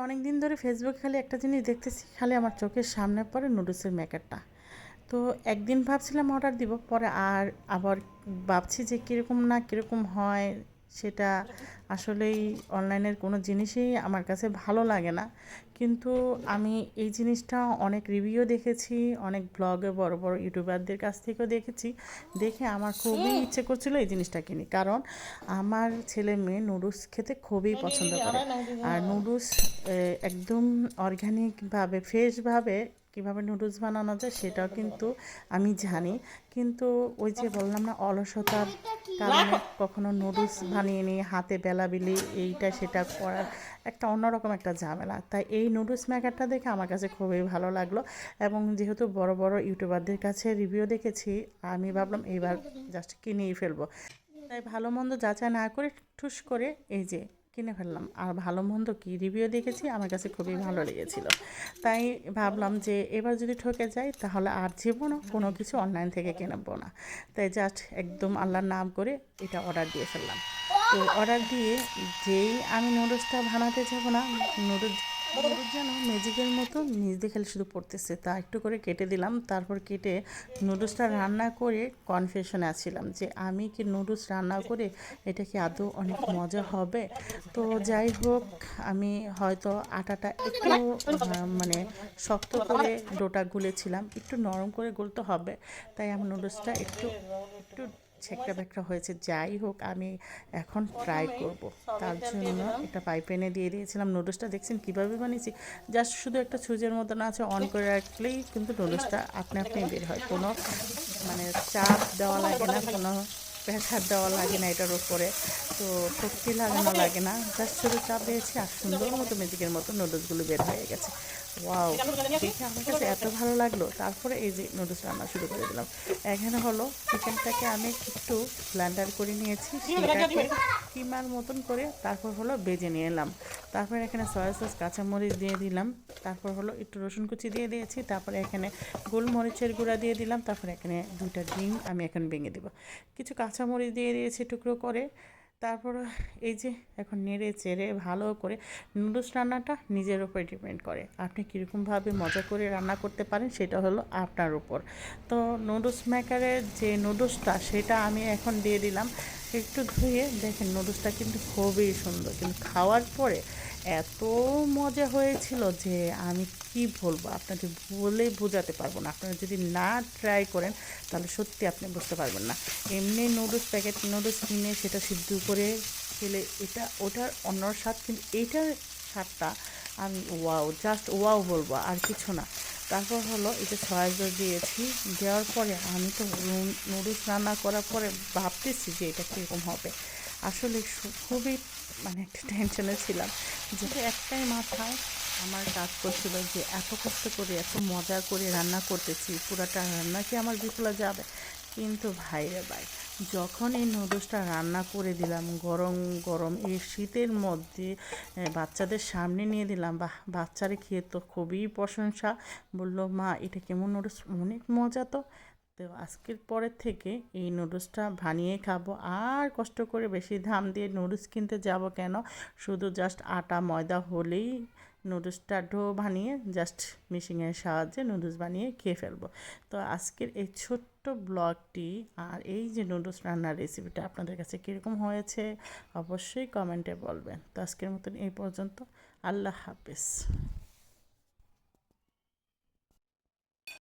অনেক দিন ধরে ফেসবুকে খালি একটা জিনিস দেখতেছি, খালি আমার চোখের সামনে পড়ে নুডলসের মেকারটা। তো একদিন ভাবছিলাম অর্ডার দিব, পরে আবার ভাবছি যে কীরকম না কীরকম হয় সেটা। আসলেই অনলাইনের কোনো জিনিসই আমার কাছে ভালো লাগে না, কিন্তু আমি এই জিনিসটা অনেক রিভিউ দেখেছি, অনেক ব্লগে বড় বড় ইউটিউবারদের কাছ থেকেও দেখেছি। দেখে আমার খুবই ইচ্ছে করছিল এই জিনিসটা কিনি, কারণ আমার ছেলে মেয়ে নুডলস খেতে খুবই পছন্দ করে। আর নুডলস একদম অর্গ্যানিকভাবে ফ্রেশভাবে কীভাবে নুডলস বানানো যায় সেটাও কিন্তু আমি জানি। কিন্তু ওই যে বললাম না, অলসতার কারণে কখনো নুডলস বানিয়ে নিয়ে হাতে বেলাবেলি এইটা সেটা করার একটা অন্যরকম একটা ঝামেলা। তাই এই নুডলস মেকারটা দেখে আমার কাছে খুবই ভালো লাগলো, এবং যেহেতু বড় বড় ইউটিউবারদের কাছে রিভিউ দেখেছি, আমি ভাবলাম এইবার জাস্ট কিনেই ফেলবো। তাই ভালো মন্দ যাচাই না করে ঠুস করে এই যে কিনে ফেললাম। আর ভালো মন্দ কি রিভিউ দেখেছি, আমার কাছে খুবই ভালো লেগেছিল। তাই ভাবলাম যে এবার যদি ঠকে যাই তাহলে আর জীবনও কোনো কিছু অনলাইন থেকে কিনবো না। তাই জাস্ট একদম আল্লাহর নাম করে এটা অর্ডার দিয়ে ফেললাম। তো অর্ডার দিয়ে যেই আমি নুডলসটা বানাতে যাবো না, নুডলস নুডলস যেন ম্যাজিকের মতো নিচ দিয়ে খালি শুধু পড়তেছে, তা একটু করে কেটে দিলাম। তারপর কেটে নুডলসটা রান্না করে কনফিউশনে আছিলাম যে আমি কি নুডলস রান্না করে এটা কি আদৌ অনেক মজা হবে। তো যাই হোক, আমি হয়তো আটাটা একটু মানে শক্ত করে ডোটা গুলেছিলাম, একটু নরম করে গুলতে হবে। তাই আমার নুডলসটা একটু একটু ছেঁকড়া ব্যাকড়া হয়েছে। যাই হোক, আমি এখন ট্রাই করব। তার জন্য একটা পাই প্যানে দিয়ে দিয়েছিলাম নুডলসটা। দেখছেন কীভাবে বানিয়েছি, জাস্ট শুধু একটা সুজের মতন আছে, অন করে রাখলেই কিন্তু নুডলসটা আপনি আপনিই বের হয়। কোনো মানে চাপ দেওয়া লাগে না, কোনো প্রেশার দেওয়া লাগে না এটার উপরে। তো শক্তি লাগানো লাগে না, জাস্ট শুধু চাপ দিয়েছি আর সুন্দর মতো ম্যাজিকের মতো নুডলসগুলো বের হয়ে গেছে। ওয়াও, দেখে আমার কাছে এত ভালো লাগলো। তারপরে এই যে নুডলস রান্না শুরু করে দিলাম। এখানে হলো চিকেনটাকে আমি একটু ব্লেন্ডার করে নিয়েছি, সেটাকে কিমার মতন করে তারপর হলো বেজে নিয়ে এলাম। তারপর এখানে সয়া সস কাঁচামরিচ দিয়ে দিলাম। তারপর হলো একটু রসুন কুচি দিয়ে দিয়েছি। তারপরে এখানে গোলমরিচের গুঁড়া দিয়ে দিলাম। তারপরে এখানে 2টা ডিম আমি এখন ভেঙে দেবো। কিছু কাঁচামরিচ দিয়ে দিয়েছি টুকরো করে। তারপর এই যে এখন নেড়ে চেড়ে ভালো করে, নুডলস রান্নাটা নিজের উপরে ডিপেন্ড করে, আপনি কীরকমভাবে মজা করে রান্না করতে পারেন সেটা হলো আপনার উপর। তো নুডলস মেকারের যে নুডলসটা সেটা আমি এখন দিয়ে দিলাম। একটু ধুয়ে দেখেন নুডলসটা কিন্তু খুবই সুন্দর, কিন্তু খাওয়ার পরে এত মজা হয়েছিল যে আমি কি বলবো, আপনাদের বলেই বোঝাতে পারবো না। আপনারা যদি না ট্রাই করেন তাহলে সত্যি আপনি বুঝতে পারবেন না। এমনি নুডলস প্যাকেট নুডলস কিনে সেটা সিদ্ধ করে খেলে এটা ওটার অন্য স্বাদ, কিন্তু এইটার স্বাদটা আমি ওয়াও, জাস্ট ওয়াও বলবো, আর কিছু না। তারপর হলো এটা সয়া সস দিয়েছি। দেওয়ার পরে আমি তো নুডলস রান্না করার পরে ভাবতেছি যে এটা কীরকম হবে। আসলে খুবই মানে একটা টেনশনে ছিলাম, যেটা একটাই মাথায় আমার কাজ করছিল যে এত কষ্ট করে এত মজা করে রান্না করতেছি, পুরাটা রান্না কি আমার বিফলে যাবে। কিন্তু ভাই রে ভাই, যখন এই নুডলসটা রান্না করে দিলাম গরম গরম এই শীতের মধ্যে, বাচ্চাদের সামনে নিয়ে দিলাম, বাচ্চারা খেয়ে তো খুবই প্রশংসা, বললো মা এটা কেমন নুডলস, অনেক মজা। তো তো আজকের পরের থেকে এই নুডলসটা বানিয়ে খাবো, আর কষ্ট করে বেশি দাম দিয়ে নুডলস কিনতে যাব কেন। শুধু জাস্ট আটা ময়দা হলেই নুডলসটা ডো বানিয়ে জাস্ট মেশিনের সাহায্যে নুডলস বানিয়ে খেয়ে ফেলবো। তো আজকের এই ছোট্ট ব্লগটি আর এই যে নুডলস রান্নার রেসিপিটা আপনাদের কাছে কীরকম হয়েছে অবশ্যই কমেন্টে বলবেন। তো আজকের মতন এই পর্যন্ত, আল্লাহ হাফেজ।